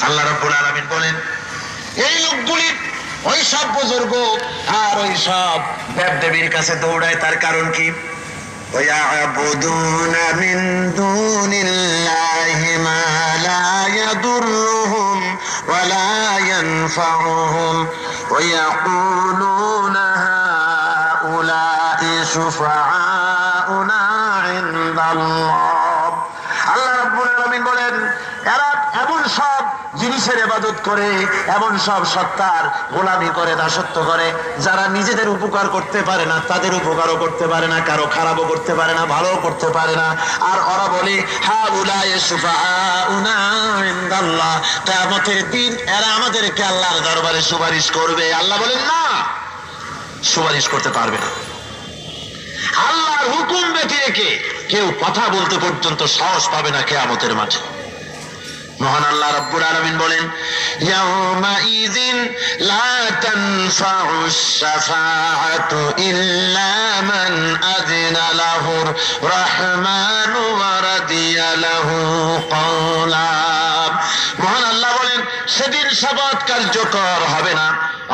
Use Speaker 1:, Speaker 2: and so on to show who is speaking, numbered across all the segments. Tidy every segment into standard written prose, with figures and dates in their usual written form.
Speaker 1: আল্লাহ রাব্বুল আলামিন বলেন, এই লোকগুলি ওই সব বুজুর্গ আর ওই সব দেবদেবীর কাছে দৌড়ায়, তার কারণ কি? وَيَعْبُدُونَ مِن دُونِ اللَّهِ مَا لَا يَضُرُّهُمْ وَلَا يَنفَعُهُمْ وَيَقُولُونَ هَؤُلَاءِ شُفَعَاؤُنَا عِندَ اللَّهِ। আল্লাহ রাব্বুল আলামিন বলেন, এরা এমন সব জিনিসের ইবাদত করে, এমন সব সত্তার গোলামি করে, দাসত্ব করে, যারা নিজেদের উপকার করতে পারে না, তাদের উপকারও করতে পারে না, কারো খারাপও করতে পারে না, ভালোও করতে পারে না। আর ওরা বলে হাউলাই শুফাআউনা ইনদাল্লাহ, কিয়ামতের দিন এরা আমাদেরকে আল্লাহর দরবারে সুপারিশ করবে। আল্লাহ বলেন না, সুপারিশ করতে পারবে না। আল্লাহর হুকুম ব্যতি রেখে কেউ কথা বলতে পর্যন্ত সাহস পাবে না কিয়ামতের মাঠে। মহান আল্লাহ রাব্বুল আলামিন বলেন, ইয়াউমাইযিন লা তানফাউশ শাফাআতু ইল্লা মান আযিনা লাহুর রাহমানু ওয়া রাদিয়া লাহু কওলা। মহান আল্লাহ বলেন, সেদিন শাফাআত কার্যকর হবে না,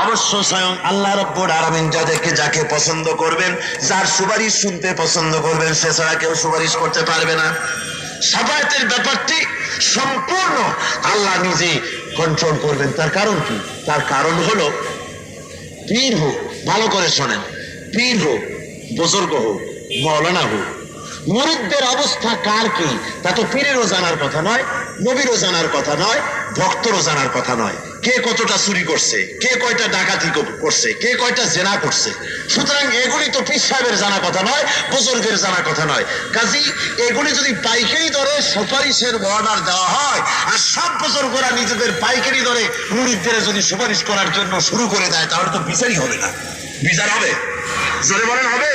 Speaker 1: অবশ্য স্বয়ং আল্লাহ রাব্বুল আলামিন যাকে পছন্দ করবেন, যার সুপারিশ শুনতে পছন্দ করবেন, সে ছাড়া কেউ সুপারিশ করতে পারবে না। শাফাআতের ব্যাপারটি সম্পূর্ণ আল্লাহ নিজে কন্ট্রোল করবেন। তার কারণ কি? তার কারণ হলো, পীর হোক, ভালো করে শোনেন, পীর হোক, বুজুর্গ হোক, মাওলানা হোক, মুরিদদের অবস্থা কার কি, তা তো পীরেরও জানার কথা নয়, নবীরও জানার কথা নয়, ভক্তরও জানার কথা নয়। কে কতটা চুরি করছে, কে কয়টা ডাকাতি করছে, কে কয়টা জেনা করছে, সুতরাং এগুলি তো পীর সাহেবের জানা কথা নয়, বুজুর্গের জানা কথা নয়। কাজী এগুলি যদি পাইকারি দরে সুপারিশের অর্ডার দেওয়া হয়, আর সব বুজুর্গরা নিজেদের পাইকারি দরে মুরিদদের যদি সুপারিশ করার জন্য শুরু করে দেয়, তাহলে তো বিচারই হবে না। বিচার হবে? জোরে বলেন হবে?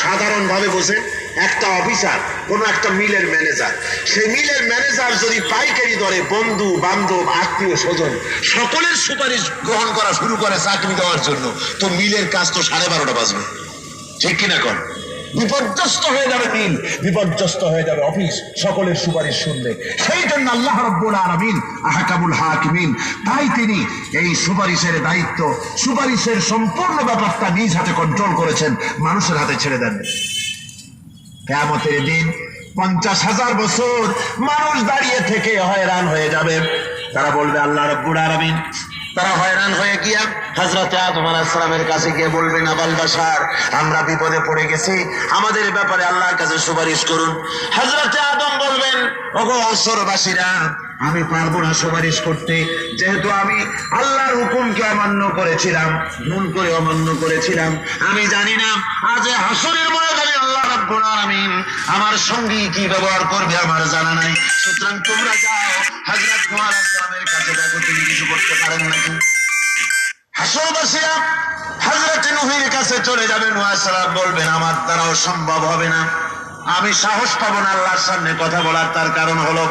Speaker 1: সাধারণ ভাবে বোঝেন, একটা অফিসার, কোন একটা মিলের ম্যানেজার, সেই মিলের ম্যানেজার যদি পাইকারি দরে বন্ধু বান্ধব আত্মীয় স্বজন সকলের সুপারিশ গ্রহণ করা শুরু করে চাকরি দেওয়ার জন্য, তো মিলের কাজ তো 12:30 বাজবে, ঠিক কিনা কোন? বিপর্যস্ত হয়ে যাবে মিল, বিপর্যস্ত হয়ে যাবে অফিস, সকলের সুপারিশ শুনবে। সেই জন্য আল্লাহ রাব্বুল আলামিন আহকামুল হাকিমিন, তাই তিনি এই সুপারিশের দায়িত্ব, সুপারিশের সম্পূর্ণ ব্যাপারটা নিজ হাতে কন্ট্রোল করেছেন, মানুষের হাতে ছেড়ে দেন। কিয়ামতের দিন 50,000 বছর মানুষ দাঁড়িয়ে থেকে হয়রান হয়ে যাবে। তারা বলবে আল্লাহ রাব্বুল আলামিন, তারা হয়রান হয়ে গিয়া হযরত আদম আলাইহিস সালামের কাছে গিয়ে বলবেন, আবাল বাশার, আমরা বিপদে পড়ে গেছি, আমাদের ব্যাপারে আল্লাহর কাছে সুপারিশ করুন। হযরত আদম বলবেন, ওগো আসরবাসীরা, আমি পারবো না সুপারিশ করতে, যেহেতু আমি আল্লাহর হুকুমকে অমান্য করেছিলাম, ভুল করে অমান্য করেছিলাম। আমি জানি না আজ হাসরের ময়দানে আল্লাহ রাব্বুল আলামিন আমার সঙ্গী কি ব্যবহার করবে, আমার জানা নাই। সুতরাং তোমরা যাও হযরত নূহ আলাইহিস সালামের কাছে, দেখো তিনি কিছু করতে পারেন নাকি। হাসরবাসীরা হযরত নূহের কাছে চলে যাবে। নূহ আলাইহিস সালাম বলবেন, আমার দ্বারাও সম্ভব হবে না, আমি সাহস পাবো না আল্লাহর সামনে কথা বলার। তার কারণ হলো,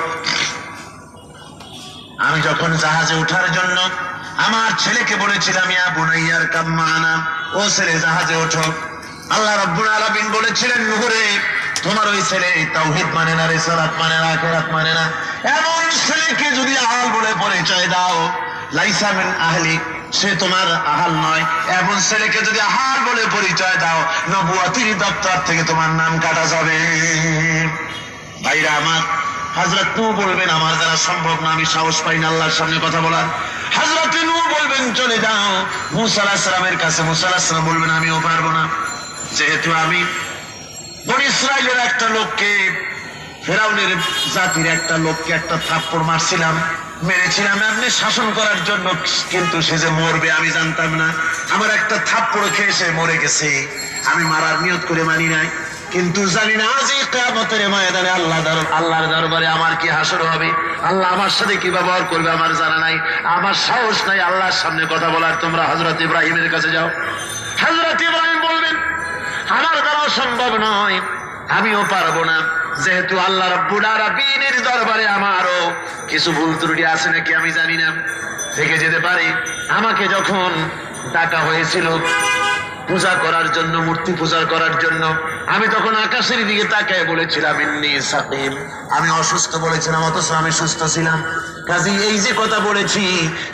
Speaker 1: আমি যখন জাহাজে ওঠার জন্য আমার ছেলেকে বলেছিলাম, ইয়া বুনাইয়ার কাম মা'ানা, ও ছেলে জাহাজে ওঠো। আল্লাহ রাব্বুল আলামিন বলেছিলেন, নূহ রে, তোমার ওই ছেলে তাওহীদ মানে না, রিসালাত মানে না, আখিরাত মানে না, এমন ছেলেকে যদি আহাল বলে পরিচয় দাও, লাইসা মিন আহলি, সে তোমার আহাল নয়। এমন ছেলেকে যদি আহাল বলে পরিচয় দাও, নবুয়তের দপ্তর থেকে তোমার নাম কাটা যাবে। ভাইরা আমার, হযরত নূহ বলবেন, আমার দ্বারা সম্ভব না, আমি সাহস পাই না আল্লাহর সামনে কথা বলার। হযরত নূহ বলবেন, চলে যাও মূসা আলাইহিস সালামের কাছে। মূসা আলাইহিস সালাম বলবেন, আমিও পারবো না, যেহেতু আমি বনি ইসরাইলের একটা লোককে, ফেরাউনের জাতির একটা লোককে একটা থাপ্পড় মারছিলাম, মেরেছিলাম এমনি শাসন করার জন্য, কিন্তু সে যে মরবে আমি জানতাম না। আমার একটা থাপ্পড় খেয়ে সে মরে গেছে, আমি মারার নিয়ত করে মানি নাই, কিন্তু জানি না আজ এই কিয়ামতের ময়দানে আল্লাহর দরবারে আমার কি হাসর হবে, আল্লাহ আমার সাথে কি ব্যবহার করবে আমার জানা নাই, আমার সাহস নাই আল্লাহর সামনে কথা বলার। তোমরা হযরত ইব্রাহিমের কাছে যাও। হযরত ইব্রাহিম বলবেন, আমার দ্বারাও সম্ভব নয়, আমিও পারবো না, যেহেতু আল্লাহ রাব্বুল আলামিনের দরবারে আমারও কিছু ভুল ত্রুটি আছে নাকি আমি জানি না, থেকে যেতে পারে। আমাকে যখন ডাকা হয়েছিল পূজা করার জন্য, মূর্তি পূজা করার জন্য। আমি তখন আকাশের দিকে তাকায় বলেছিলাম ইন্নী সাকিম, আমি অসুস্থ বলেছিলাম, অথচ আমি সুস্থ ছিলাম। কাজী এই যে কথা বলেছি,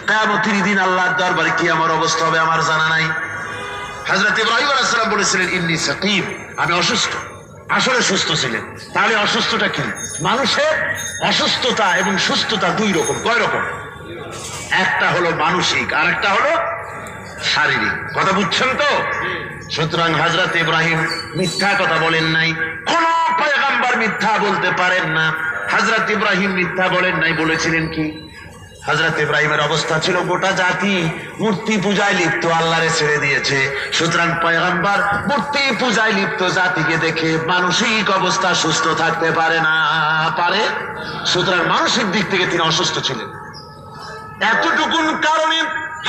Speaker 1: কিয়ামতের দিন আল্লাহর দরবারে কি আমার অবস্থা হবে আমার জানা নাই। হযরত ইব্রাহিম আলাইহিস সালাম বলেছিলেন ইন্নী সাকিম, আমি অসুস্থ, আসলে সুস্থ ছিলেন। তাহলে অসুস্থতা কি? মানুষের অসুস্থতা এবং সুস্থতা দুই রকম। কয় রকম? একটা হলো মানসিক, আর একটা হলো শারীরিক। কথা বুঝছেন তো? সুতরাং হযরত ইব্রাহিম মিথ্যা কথা বলেন নাই, কোন পয়গম্বর মিথ্যা বলতে পারেন না। হযরত ইব্রাহিম মিথ্যা বলেন নাই। বলেছিলেন কি? হযরত ইব্রাহিমের অবস্থা ছিল গোটা জাতি মূর্তি পূজায় লিপ্ত, আল্লাহরে ছেড়ে দিয়েছে। সুতরাং পয়গম্বর মূর্তি পূজায় লিপ্ত জাতিকে দেখে মানসিক অবস্থা সুস্থ থাকতে পারে না, পারে? সুতরাং মানসিক দিক থেকে তিনি অসুস্থ ছিলেন। এতটুকুন কারণে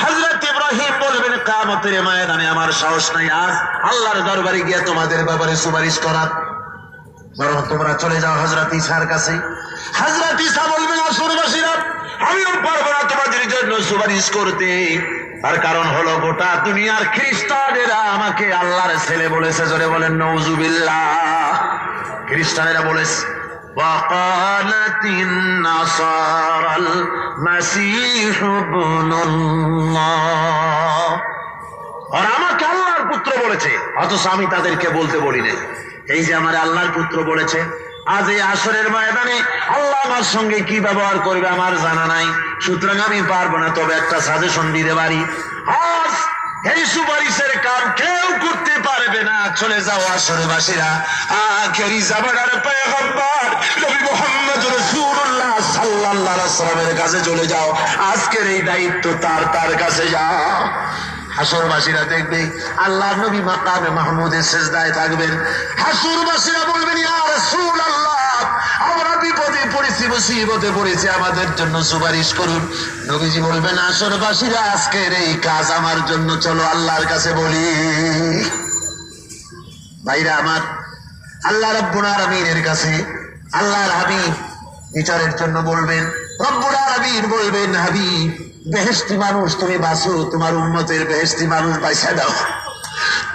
Speaker 1: হযরত ইব্রাহিম বলবেন কিয়ামতের ময়দানে আমার সাহস নাই আজ আল্লাহর দরবারে গিয়ে তোমাদের ব্যাপারে সুপারিশ করার, বরং তোমরা চলে যাও হযরত ঈসার কাছে। হযরত ঈসা বলবেন আসরবাসীরা, আমিও পারবো না তোমাদের জন্য সুপারিশ করতে। তার কারণ হলো গোটা দুনিয়ার খ্রিস্টানেরা আমাকে আল্লাহর ছেলে বলেছে। জোরে বলেন নাউজুবিল্লাহ। খ্রিস্টানেরা বলেছে وقالت النصارى المسيح ابن الله, আর আমাকে আল্লাহর পুত্র বলেছে, অথচ আমি তাদেরকে বলতে বলি নাই। এই যে আমার আল্লাহর পুত্র বলেছে, আজ এই আসরের ময়দানে আল্লাহ আমার সঙ্গে কি ব্যবহার করবে আমার জানা নাই। সুতরাং আমি পারবো না, তবে একটা সাজেশন দিতে পারি। আজ এই সুপারিশের কাম কেউ করতে পারবে না। চলে যাও আসরবাসীরা, আখেরি জামানার পয়গম্বর নবী মুহাম্মদ রাসূলুল্লাহ সাল্লাল্লাহু আলাইহি ওয়াসাল্লামের কাছে চলে যাও। আজকের এই দায়িত্ব তার কাছে যাও। হাসরবাসীরা দেখবে আল্লাহর নবী মাকামে মাহমুদের সিজদায় থাকবেন। হাসরবাসীরা বলবেন ইয়া রাসূলুল্লাহ, আমরা বিপদে পড়েছি, মুসিবতে পড়েছি, আমাদের জন্য সুপারিশ করুন। নবীজি বলবেন হাসরবাসীরা আজকের এই কাজ আমার জন্য, চলো আল্লাহর কাছে বলি। ভাইরা আমার, আল্লাহ রাব্বুল আলামিনের কাছে আল্লাহর হাবিব বিচারের জন্য বলবেন। রব্বুল আলামিন বলবেন হাবিব, বেহেশতি মানুষ তুমি বাঁচো, তোমার উম্মতের বেহেশতি মানুষ বাইসা দাও।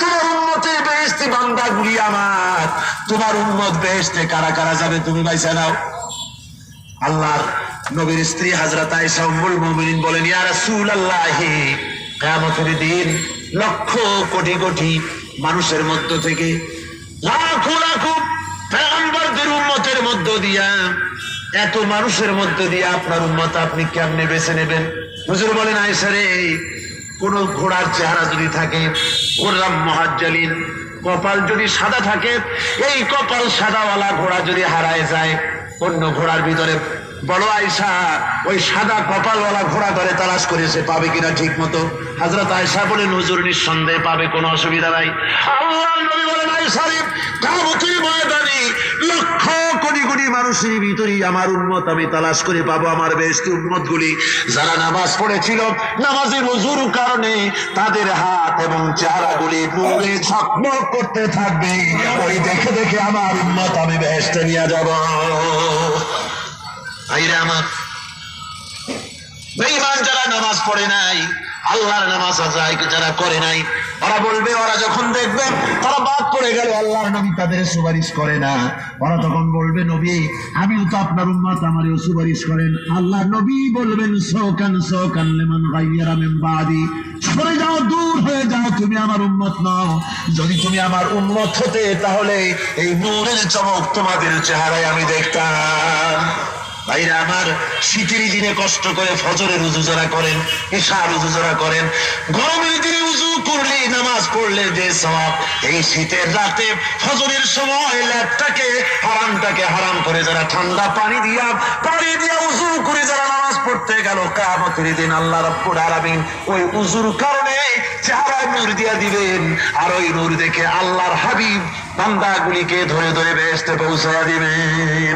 Speaker 1: তোমার উম্মতের বেহেশতি বান্দাগুলি আমার, তোমার উম্মত বেহেশতে কারা কারা যাবে তুমি বাইসা দাও। আল্লাহর নবীর স্ত্রী হযরত আয়েশা উম্মুল মুমিনিন বলেন ইয়া রাসূলুল্লাহ, কিয়ামতের দিন লক্ষ কোটি কোটি মানুষের মধ্য থেকে, লাখো লাখো পয়গম্বরদের উম্মতের মধ্য দিয়া, এত মানুষের মধ্যে দিয়ে আপনার উম্মত আপনি কেমনে বেছে নেবেন? হুজুর বলেন আয়েশা রে, কোন ঘোড়ার চেহারা যদি থাকে, গোলাম মুহাজ্জালিন, কপাল যদি সাদা থাকে, এই কপাল সাদাওয়ালা ঘোড়া যদি হারায় যায়, অন্য ঘোড়ার ভিতরে বলো আয়েশা ওই সাদা কপালওয়ালা ঘোড়া ধরে তালাশ করেছে, পাবে কিনা ঠিক মতো? হযরত আয়েশা বলেন হুজুর নিঃসন্দেহে পাবে, কোনো অসুবিধা নাই। আল্লাহর নবী বলেন আয়েশা রে, কিয়ামতের ময়দানে লক্ষ কোটি কোটি মানুষের ভিতরে আমার উম্মত আমি তালাশ করে পাবো, আমার বেহেশতি উম্মত গুলি যারা নামাজ পড়েছিল, নামাজের ওযুর কারণে তাদের হাত এবং চেহারা গুলি নূরে ঝকমক করতে থাকবে। ওই দেখে দেখে আমার উম্মত আমি বেহেশতে নিয়ে যাব। ভাইরা আমার, বেঈমান যারা নামাজ পড়ে নাই, আল্লাহর নামাজ আদায় যারা করে নাই, ওরা বলবে, ওরা যখন দেখবে তারা বাদ পড়ে গেল, আল্লাহর নবী তাদের সুপারিশ করে না, ওরা তখন বলবে নবী আমিও তো আপনার উম্মত, আমারও সুপারিশ করেন। আল্লাহর নবী বলবেন সৌকান লিমান গায়রা মিন বাদি, সরে যাও, দূর হয়ে যাও, তুমি আমার উম্মত নও। যদি তুমি আমার উম্মত হতে তাহলে এই নূরের চমক তোমাদের চেহারায় আমি দেখতাম। ভাইরা আমার, শীতের দিনে কষ্ট করে ফজরের উযু যারা করেন, ইশার উযু যারা করেন, গরমের দিনে উযু করলে, নামাজ পড়লে যে সওয়াব, এই শীতের রাতে ফজরের সময় ল্যাপটাকে হারামটাকে হারাম করে যারা ঠান্ডা পানি দিয়া উযু করে যারা নামাজ পড়তে গেল, কিয়ামতের দিন আল্লাহ রাব্বুল আলামিন ওই উযুর কারণে চেহারায় নূর দিয়া দিবেন, আর ওই নূর দেখে আল্লাহর হাবিব বান্দাগুলিকে ধরে ধরে বেহেশতে পৌঁছায়া দিবেন।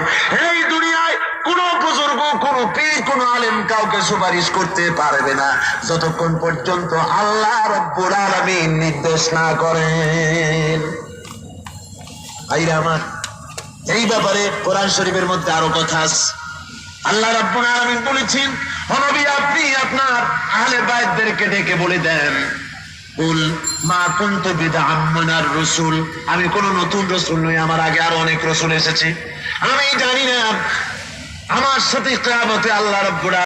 Speaker 1: এই দুনিয়ায় কোন বুজুর্গ, কোন পীর, কোন আলেম কাউকে সুপারিশ করতে পারবে না যতক্ষণ পর্যন্ত আল্লাহ রাব্বুল আলামিন নির্দেশ না করেন। ভাইরা আমার, এই ব্যাপারে কোরআন শরীফের মধ্যে আরো কথা আছে। আল্লাহ রাব্বুল আলামিন বলেছেন, ও নবী আপনি আপনার আহলে বাইতদেরকে ডেকে বলে দেন কুল মা কুনতু বিদআম মিনার রাসূল, আমি কোন নতুন রাসূল নই, আমার আগে আরো অনেক রাসূল এসেছে। আমি জানি না আমার সাথে কিয়ামতে আল্লাহ রাব্বুল